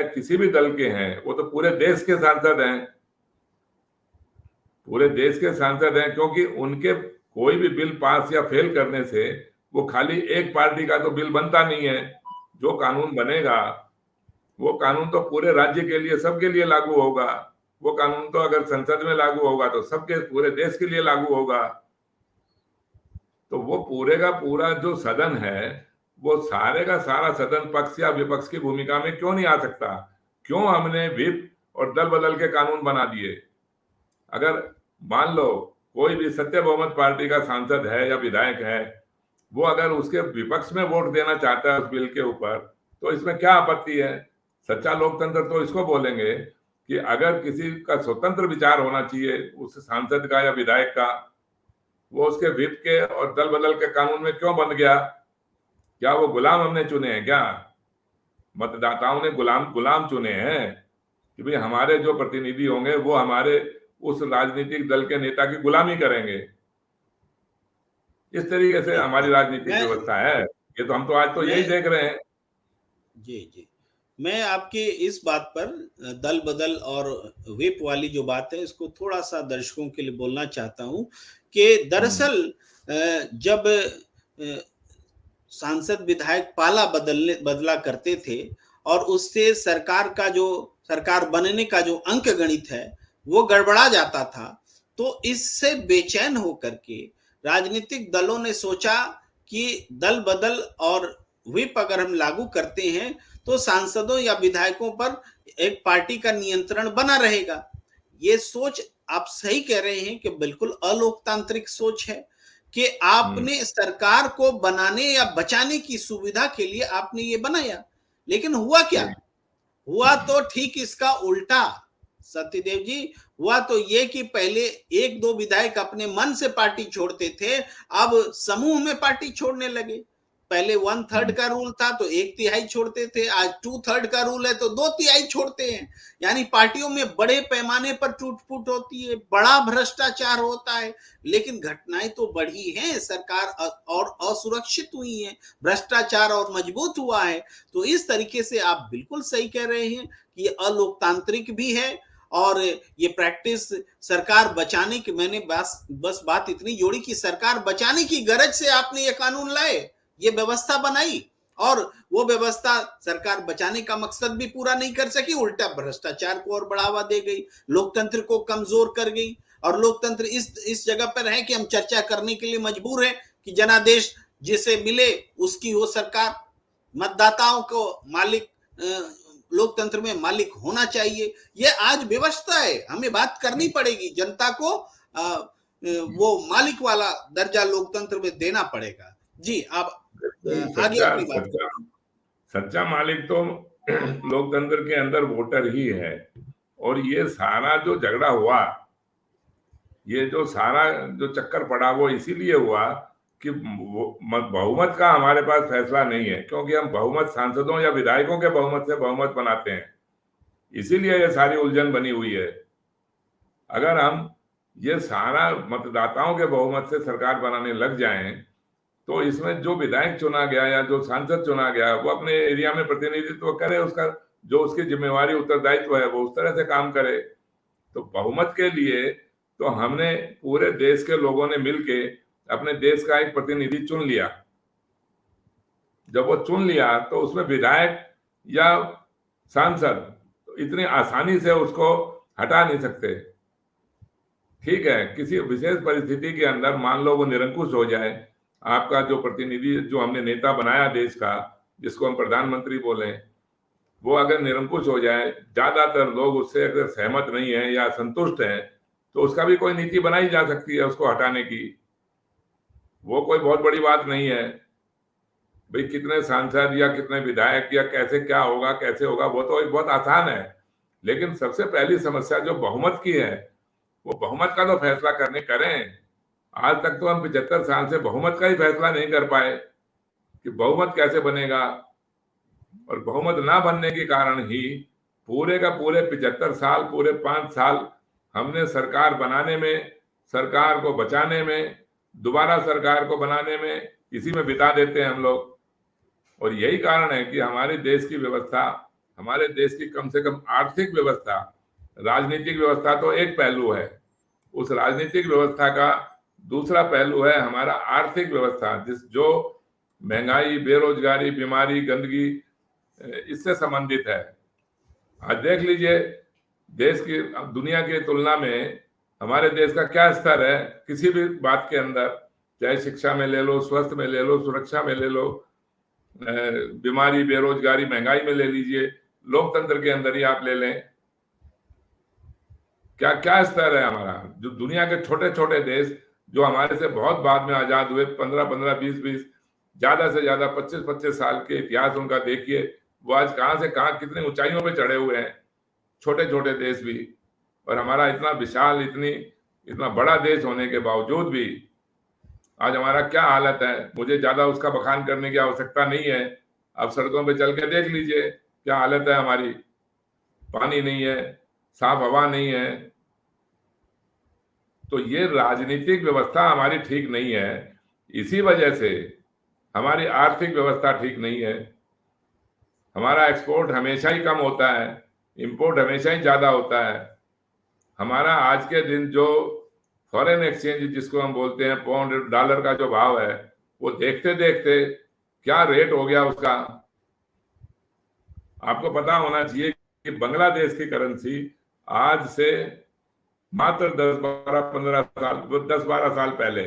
[SPEAKER 2] किसी भी दल के हैं, वो तो पूरे देश के सांसद हैं, पूरे देश के सांसद हैं, क्योंकि उनके कोई भी बिल पास या फेल करने से वो खाली एक पार्टी का तो बिल बनता नहीं है। जो कानून बनेगा वो कानून तो पूरे राज्य के लिए, सबके लिए लागू होगा। वो कानून तो अगर संसद में लागू होगा तो सबके, पूरे देश के लिए लागू होगा। तो वो पूरे का पूरा जो सदन है, वो सारे का सारा सदन पक्ष या विपक्ष की भूमिका में क्यों नहीं आ सकता? क्यों हमने व्हिप और दल बदल के कानून बना दिए? अगर मान लो कोई भी सत्य बहुमत पार्टी का सांसद है या विधायक है, वो अगर उसके विपक्ष में वोट देना चाहता है उस बिल के ऊपर, तो इसमें क्या आपत्ति है? सच्चा लोकतंत्र तो इसको बोलेंगे कि अगर किसी का स्वतंत्र विचार होना चाहिए उस सांसद का या विधायक का, वो उसके व्हिप के और दल बदल के कानून में क्यों बन गया? क्या वो गुलाम हमने चुने हैं क्या? मतदाताओं ने गुलाम चुने हैं कि भाई हमारे जो प्रतिनिधि होंगे वो हमारे उस राजनीतिक दल के नेता की गुलामी करेंगे? इस तरीके से हमारी राजनीतिक व्यवस्था है। ये तो हम तो आज तो यही देख रहे हैं।
[SPEAKER 1] जी जी, मैं आपके इस बात पर दल बदल और व्हिप वाली जो बात है इसको थोड़ा सा दर्शकों के लिए बोलना चाहता हूं कि दरअसल जब सांसद विधायक पाला बदला करते थे और उससे सरकार बनने का जो अंक गणित है वो गड़बड़ा जाता था, तो इससे बेचैन होकर के राजनीतिक दलों ने सोचा कि दल बदल और व्हिप अगर हम लागू करते हैं तो सांसदों या विधायकों पर एक पार्टी का नियंत्रण बना रहेगा। ये सोच आप सही कह रहे हैं कि बिल्कुल अलोकतांत्रिक सोच है कि आपने सरकार को बनाने या बचाने की सुविधा के लिए आपने ये बनाया, लेकिन हुआ क्या? हुआ तो ठीक इसका उल्टा सत्यदेव जी। हुआ तो ये कि पहले एक दो विधायक अपने मन से पार्टी छोड़ते थे, अब समूह में पार्टी छोड़ने लगे। पहले 1/3 का रूल था तो 1/3 छोड़ते थे, आज 2/3 का रूल है तो 2/3 छोड़ते हैं। यानी पार्टियों में बड़े पैमाने पर टूट-फूट होती है, बड़ा भ्रष्टाचार होता है, लेकिन घटनाएं तो बढ़ी हैं, सरकार और असुरक्षित हुई है, भ्रष्टाचार और मजबूत हुआ है। तो इस तरीके से आप बिल्कुल सही कह रहे हैं कि ये अलोकतांत्रिक भी है और ये प्रैक्टिस सरकार बचाने की, मैंने बस बात इतनी जोड़ी कि सरकार बचाने की गरज से आपने ये कानून लाए, ये व्यवस्था बनाई और वो व्यवस्था सरकार बचाने का मकसद भी पूरा नहीं कर सकी, उल्टा भ्रष्टाचार को और बढ़ावा दे गई, लोकतंत्र को कमजोर कर गई। और लोकतंत्र इस जगह पर है कि हम चर्चा करने के लिए मजबूर हैं कि जनादेश जिसे मिले उसकी हो सरकार, मतदाताओं को मालिक, लोकतंत्र में मालिक होना चाहिए। ये आज व्यवस्था है, हमें बात करनी पड़ेगी, जनता को वो मालिक वाला दर्जा लोकतंत्र में देना पड़ेगा। जी, आप आगे अपनी बात करें।
[SPEAKER 2] सच्चा मालिक तो लोकतंत्र के अंदर वोटर ही है। और ये सारा जो झगड़ा हुआ, ये जो सारा जो चक्कर पड़ा, वो इसीलिए हुआ कि बहुमत का हमारे पास फैसला नहीं है, क्योंकि हम बहुमत सांसदों या विधायकों के बहुमत से बहुमत बनाते हैं, इसीलिए ये सारी उलझन बनी हुई है। अगर हम ये सारा मतदाताओं के बहुमत से सरकार बनाने लग जाएं, तो इसमें जो विधायक चुना गया या जो सांसद चुना गया वो अपने एरिया में प्रतिनिधित्व करे, उसका जो उसकी जिम्मेवारी उत्तरदायित्व है वो उस तरह से काम करे। तो बहुमत के लिए तो हमने पूरे देश के लोगों ने मिलके अपने देश का एक प्रतिनिधि चुन लिया। जब वो चुन लिया तो उसमें विधायक या सांसद तो इतनी आसानी से उसको हटा नहीं सकते। ठीक है, किसी विशेष परिस्थिति के अंदर मान लो वो निरंकुश हो जाए, आपका जो प्रतिनिधि, जो हमने नेता बनाया देश का, जिसको हम प्रधानमंत्री बोले, वो अगर निरंकुश हो जाए, ज्यादातर लोग उससे अगर सहमत नहीं है या संतुष्ट हैं, तो उसका भी कोई नीति बनाई जा सकती है उसको हटाने की। वो कोई बहुत बड़ी बात नहीं है भाई, कितने सांसद या कितने विधायक या कैसे क्या होगा कैसे होगा, वो तो एक बहुत आसान है। लेकिन सबसे पहली समस्या जो बहुमत की है, वो बहुमत का तो फैसला करें। आज तक तो हम 75 साल से बहुमत का ही फैसला नहीं कर पाए कि बहुमत कैसे बनेगा। और बहुमत ना बनने के कारण ही पूरे का पूरे 75 साल, पूरे 5 साल हमने सरकार बनाने में, सरकार को बचाने में, दोबारा सरकार को बनाने में, इसी में बिता देते हैं हम लोग। और यही कारण है कि हमारे देश की व्यवस्था, हमारे देश की कम से कम आर्थिक व्यवस्था, राजनीतिक व्यवस्था तो एक पहलू है, उस राजनीतिक व्यवस्था का दूसरा पहलू है हमारा आर्थिक व्यवस्था, जो महंगाई, बेरोजगारी, बीमारी, गंदगी, इससे संबंधित है। आज देख लीजिए, देश की दुनिया की तुलना में हमारे देश का क्या स्तर है किसी भी बात के अंदर, चाहे शिक्षा में ले लो, स्वास्थ्य में ले लो, सुरक्षा में ले लो, बीमारी, बेरोजगारी, महंगाई में ले लीजिए, लोकतंत्र के अंदर ही आप ले लें, क्या क्या स्तर है हमारा। जो दुनिया के छोटे छोटे देश जो हमारे से बहुत बाद में आजाद हुए, 15-15, 20-20, ज्यादा से ज्यादा 25-25 साल के इतिहास उनका देखिए, वो आज कहां से कहां कितनी ऊंचाइयों पे चढ़े हुए हैं, छोटे छोटे देश भी। और हमारा इतना विशाल, इतना बड़ा देश होने के बावजूद भी आज हमारा क्या हालत है, मुझे ज्यादा उसका बखान करने की आवश्यकता नहीं है। आप सड़कों पे चल के देख लीजिए क्या हालत है हमारी, पानी नहीं है, साफ हवा नहीं है। तो ये राजनीतिक व्यवस्था हमारी ठीक नहीं है, इसी वजह से हमारी आर्थिक व्यवस्था ठीक नहीं है। हमारा एक्सपोर्ट हमेशा ही कम होता है, इंपोर्ट हमेशा ही ज्यादा होता है। हमारा आज के दिन जो फॉरेन एक्सचेंज जिसको हम बोलते हैं, पाउंड डॉलर का जो भाव है, वो देखते देखते क्या रेट हो गया उसका। आपको पता होना चाहिए कि बांग्लादेश की करेंसी आज से मात्र 10-12 साल पहले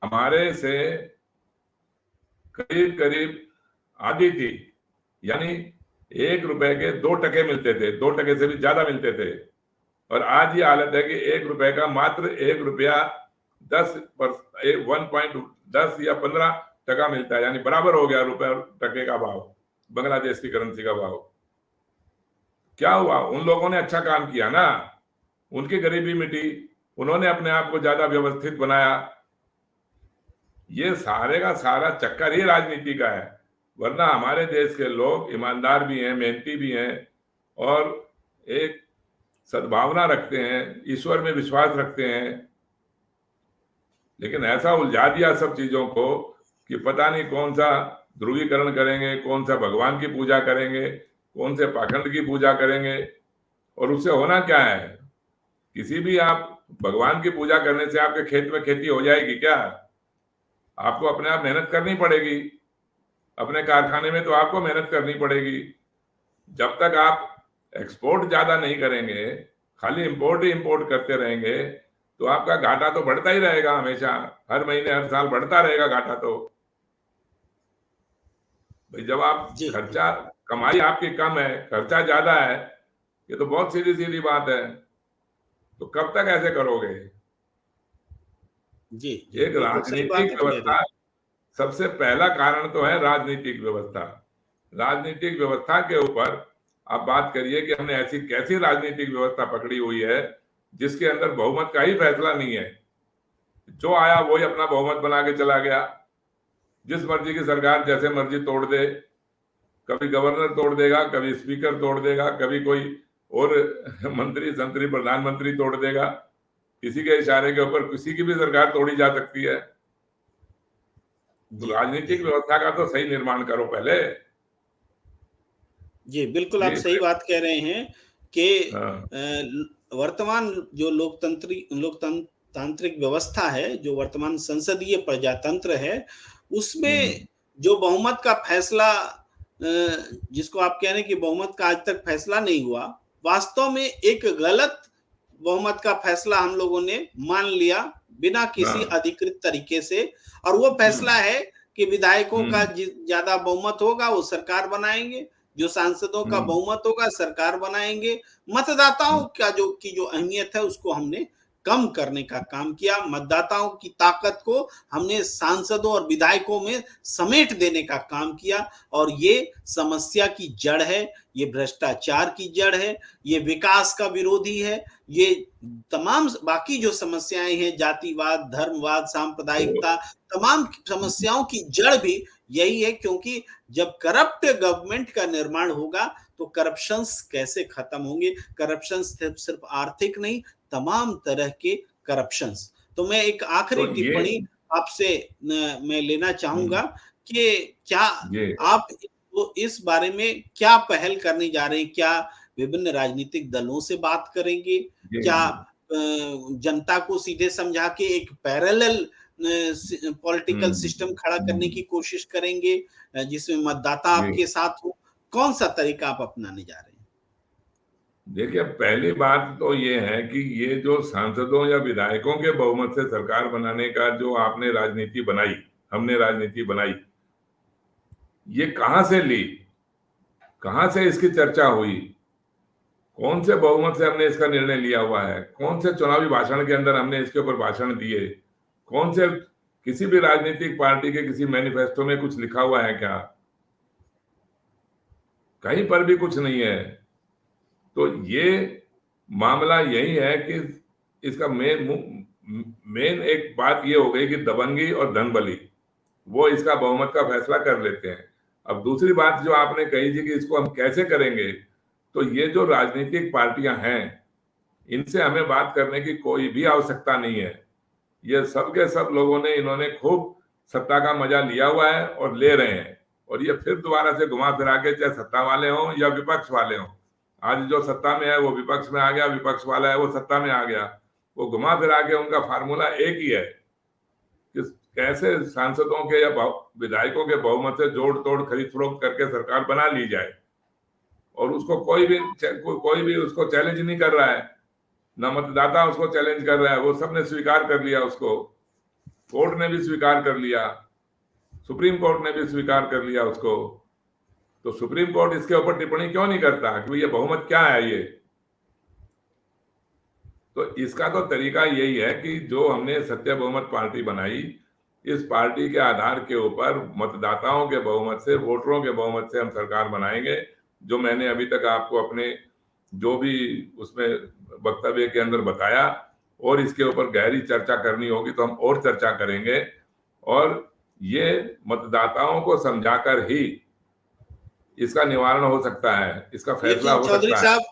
[SPEAKER 2] हमारे से करीब करीब आधी थी, यानी 1 रुपए के 2 टके मिलते थे, 2 टके से भी ज्यादा मिलते थे। और आज ये हालत है कि 1 रुपए का मात्र 1 रुपया 1.10 या 15 टका मिलता है, यानी बराबर हो गया रुपए और टके का भाव, बांग्लादेश की करेंसी का भाव। क्या हुआ, उन लोगों ने अच्छा काम किया ना, उनकी गरीबी मिटी, उन्होंने अपने आप को ज्यादा व्यवस्थित बनाया। ये सारे का सारा चक्कर ही राजनीति का है। वरना हमारे देश के लोग ईमानदार भी हैं, मेहनती भी हैं, और एक सद्भावना रखते हैं, ईश्वर में विश्वास रखते हैं। लेकिन ऐसा उलझा दिया सब चीजों को कि पता नहीं कौन सा ध्रुवीकरण करेंगे, कौन सा भगवान की पूजा करेंगे, कौन से पाखंड की पूजा करेंगे। और उससे होना क्या है, किसी भी आप भगवान की पूजा करने से आपके खेत में खेती हो जाएगी क्या? आपको अपने आप मेहनत करनी पड़ेगी, अपने कारखाने में तो आपको मेहनत करनी पड़ेगी। जब तक आप एक्सपोर्ट ज्यादा नहीं करेंगे, खाली इंपोर्ट ही इंपोर्ट करते रहेंगे, तो आपका घाटा तो बढ़ता ही रहेगा हमेशा, हर महीने हर साल बढ़ता रहेगा घाटा। तो भाई जब आप खर्चा, कमाई आपकी कम है, खर्चा ज्यादा है, ये तो बहुत सीधी सीधी बात है। तो कब तक ऐसे करोगे?
[SPEAKER 1] जी,
[SPEAKER 2] एक राजनीतिक व्यवस्था, सबसे पहला कारण तो है राजनीतिक व्यवस्था। राजनीतिक व्यवस्था के ऊपर आप बात करिए कि हमने ऐसी कैसी राजनीतिक व्यवस्था पकड़ी हुई है जिसके अंदर बहुमत का ही फैसला नहीं है। जो आया वही अपना बहुमत बना के चला गया, जिस मर्जी की सरकार जैसे मर्जी तोड़ दे, कभी गवर्नर तोड़ देगा, कभी स्पीकर तोड़ देगा, कभी कोई और मंत्री संतरी प्रधानमंत्री तोड़ देगा। किसी के इशारे के ऊपर किसी की भी सरकार तोड़ी जा सकती है। तो राजनीतिक व्यवस्था का तो सही निर्माण करो पहले।
[SPEAKER 1] जी बिल्कुल, आप सही बात कह रहे हैं कि वर्तमान जो लोकतांत्रिक व्यवस्था है, जो वर्तमान संसदीय प्रजातंत्र है, उसमें जो बहुमत का फैसला, जिसको आप कह रहे हैं कि बहुमत का आज तक फैसला नहीं हुआ, वास्तव में एक गलत बहुमत का फैसला हम लोगों ने मान लिया बिना किसी
[SPEAKER 2] हाँ।
[SPEAKER 1] अधिकृत तरीके से, और वो फैसला है कि विधायकों का ज्यादा बहुमत होगा वो सरकार बनाएंगे, जो सांसदों का
[SPEAKER 2] हम्म,
[SPEAKER 1] बहुमत होगा सरकार बनाएंगे। मतदाताओं का जो अहमियत है उसको हमने कम करने का काम किया, मतदाताओं की ताकत को हमने सांसदों और विधायकों में समेट देने का काम किया, और ये समस्या की जड़ है, ये भ्रष्टाचार की जड़ है, ये विकास का विरोधी है, ये तमाम बाकी जो समस्याएं हैं, जातिवाद, धर्मवाद,
[SPEAKER 2] तो
[SPEAKER 1] सांप्रदायिकता, तमाम समस्याओं की जड़ भी यही है। क्योंकि जब करप्ट गवर्नमेंट का निर्माण होगा तो करप्शंस कैसे खत्म होंगे? करप्शन सिर्फ आर्थिक नहीं, तमाम तरह के करप्शंस। तो मैं एक आखिरी
[SPEAKER 2] तो ये
[SPEAKER 1] टिप्पणी आपसे मैं लेना चाहूंगा
[SPEAKER 2] हम्म,
[SPEAKER 1] कि क्या
[SPEAKER 2] ये
[SPEAKER 1] आप तो इस बारे में क्या पहल करने जा रहे हैं? क्या विभिन्न राजनीतिक दलों से बात करेंगे?
[SPEAKER 2] ये
[SPEAKER 1] क्या
[SPEAKER 2] ये
[SPEAKER 1] जनता को सीधे समझा के एक पैरेलल पॉलिटिकल
[SPEAKER 2] हम्म,
[SPEAKER 1] सिस्टम खड़ा करने
[SPEAKER 2] हम्म,
[SPEAKER 1] की कोशिश करेंगे, जिसमें मतदाता
[SPEAKER 2] ये
[SPEAKER 1] आपके साथ हो? कौन सा तरीका आप अपनाने जा रहे हैं?
[SPEAKER 2] देखिए, पहली बात तो ये है कि ये जो सांसदों या विधायकों के बहुमत से सरकार बनाने का जो आपने राजनीति बनाई, हमने राजनीति बनाई, ये कहां से ली, कहां से इसकी चर्चा हुई, कौन से बहुमत से हमने इसका निर्णय लिया हुआ है, कौन से चुनावी भाषण के अंदर हमने इसके ऊपर भाषण दिए, कौन से किसी भी राजनीतिक पार्टी के किसी मैनिफेस्टो में कुछ लिखा हुआ है क्या? कहीं पर भी कुछ नहीं है। तो ये मामला यही है कि इसका मेन एक बात ये हो गई कि दबंगी और धनबली वो इसका बहुमत का फैसला कर लेते हैं। अब दूसरी बात जो आपने कही थी कि इसको हम कैसे करेंगे, तो ये जो राजनीतिक पार्टियां हैं, इनसे हमें बात करने की कोई भी आवश्यकता नहीं है। ये सब के सब लोगों ने इन्होंने खूब सत्ता का मजा लिया हुआ है और ले रहे हैं, और ये फिर दोबारा से घुमा फिरा के, चाहे सत्ता वाले हों या विपक्ष वाले हों, आज जो सत्ता में है वो विपक्ष में आ गया, विपक्ष वाला है वो सत्ता में आ गया, वो घुमा फिरा के उनका फार्मूला एक ही है कि कैसे सांसदों के या विधायकों के बहुमत से जोड़ तोड़ खरीद फरोख्त करके सरकार बना ली जाए, और उसको कोई भी उसको चैलेंज नहीं कर रहा है, ना मतदाता उसको चैलेंज कर रहा है, वो सबने स्वीकार कर लिया उसको, कोर्ट ने भी स्वीकार कर लिया, सुप्रीम कोर्ट ने भी स्वीकार कर लिया उसको। तो सुप्रीम कोर्ट इसके ऊपर टिप्पणी क्यों नहीं करता कि ये बहुमत क्या है ये? तो इसका तो तरीका यही है कि जो हमने सत्य बहुमत पार्टी बनाई, इस पार्टी के आधार के ऊपर मतदाताओं के बहुमत से, वोटरों के बहुमत से हम सरकार बनाएंगे। जो मैंने अभी तक आपको अपने जो भी उसमें वक्तव्य के अंदर बताया, और इसके ऊपर गहरी चर्चा करनी होगी तो हम और चर्चा करेंगे, और ये मतदाताओं को समझाकर ही इसका निवारण हो सकता है, इसका फैसला
[SPEAKER 1] लेकिन
[SPEAKER 2] हो
[SPEAKER 1] चौधरी
[SPEAKER 2] सकता है।
[SPEAKER 1] साहब,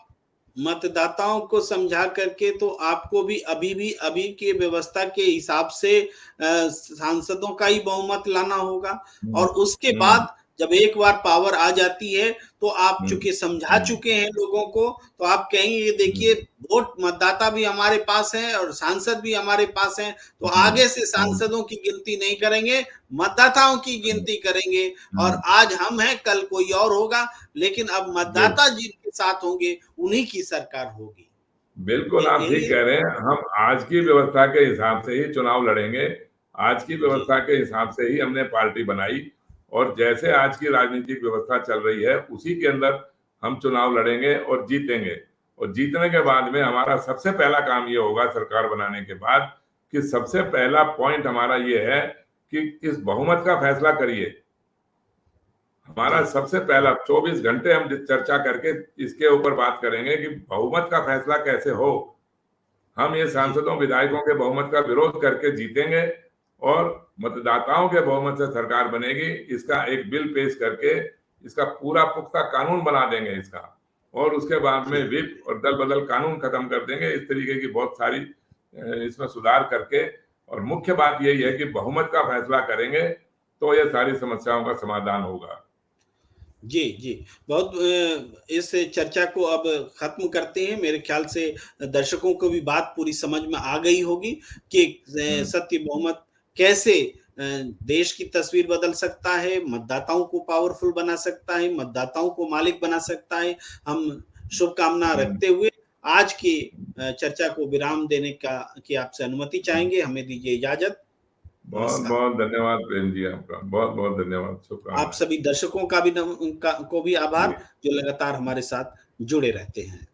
[SPEAKER 1] मतदाताओं को समझा करके तो आपको भी अभी की व्यवस्था के हिसाब से सांसदों का ही बहुमत लाना होगा,
[SPEAKER 2] हम्म,
[SPEAKER 1] और उसके
[SPEAKER 2] हम्म,
[SPEAKER 1] बाद जब एक बार पावर आ जाती है तो आप
[SPEAKER 2] हम्म,
[SPEAKER 1] चूंकि समझा
[SPEAKER 2] हम्म,
[SPEAKER 1] चुके हैं लोगों को, तो आप कहेंगे ये देखिए,
[SPEAKER 2] हम्म,
[SPEAKER 1] वोट मतदाता भी हमारे पास है और सांसद भी हमारे पास हैं, तो
[SPEAKER 2] हम्म,
[SPEAKER 1] आगे से
[SPEAKER 2] हम्म,
[SPEAKER 1] सांसदों की गिनती नहीं करेंगे, मतदाताओं की गिनती करेंगे। और
[SPEAKER 2] हम्म,
[SPEAKER 1] आज हम हैं, कल कोई और होगा, लेकिन अब
[SPEAKER 2] जी,
[SPEAKER 1] मतदाता जिनके साथ होंगे उन्हीं की सरकार होगी।
[SPEAKER 2] बिल्कुल आप
[SPEAKER 1] यही
[SPEAKER 2] ठीक
[SPEAKER 1] है।
[SPEAKER 2] कह रहे हैं। हम आज की व्यवस्था के हिसाब से ही चुनाव लड़ेंगे, आज की
[SPEAKER 1] जी
[SPEAKER 2] व्यवस्था के हिसाब से ही हमने पार्टी बनाई, और जैसे आज की राजनीतिक व्यवस्था चल रही है उसी के अंदर हम चुनाव लड़ेंगे और जीतेंगे। और जीतने के बाद में हमारा सबसे पहला काम ये होगा सरकार बनाने के बाद, कि सबसे पहला पॉइंट हमारा ये है कि इस बहुमत का फैसला करिए।
[SPEAKER 1] जी
[SPEAKER 2] हमारा सबसे पहला 24 घंटे हम चर्चा करके इसके ऊपर बात करेंगे कि बहुमत का फैसला कैसे हो। हम ये
[SPEAKER 1] जी
[SPEAKER 2] सांसदों विधायकों के बहुमत का विरोध करके जीतेंगे, और मतदाताओं के बहुमत से सरकार बनेगी। इसका एक बिल पेश करके इसका पूरा पुख्ता कानून बना देंगे इसका, और उसके बाद में
[SPEAKER 1] जी
[SPEAKER 2] विप और दल बदल कानून खत्म कर देंगे। इस तरीके की बहुत सारी इसमें सुधार करके, और मुख्य बात यही है कि बहुमत का फैसला करेंगे तो ये सारी समस्याओं का समाधान होगा।
[SPEAKER 1] जी जी। बहुत इस चर्चा को अब खत्म करते हैं। मेरे ख्याल से दर्शकों को भी बात पूरी समझ में आ गई होगी कि
[SPEAKER 2] हम्म,
[SPEAKER 1] सत्य बहुमत कैसे देश की तस्वीर बदल सकता है, मतदाताओं को पावरफुल बना सकता है, मतदाताओं को मालिक बना सकता है। हम शुभकामना
[SPEAKER 2] हम्म,
[SPEAKER 1] रखते हुए आज की चर्चा को विराम देने की आपसे अनुमति चाहेंगे। हमें दीजिए इजाजत।
[SPEAKER 2] बहुत
[SPEAKER 1] नमस्कार।
[SPEAKER 2] बहुत धन्यवाद प्रेम जी, आपका बहुत बहुत धन्यवाद,
[SPEAKER 1] आप
[SPEAKER 2] शुभकामनाएं
[SPEAKER 1] सभी दर्शकों का भी को भी आभार
[SPEAKER 2] जी।
[SPEAKER 1] जो लगातार हमारे साथ जुड़े रहते हैं।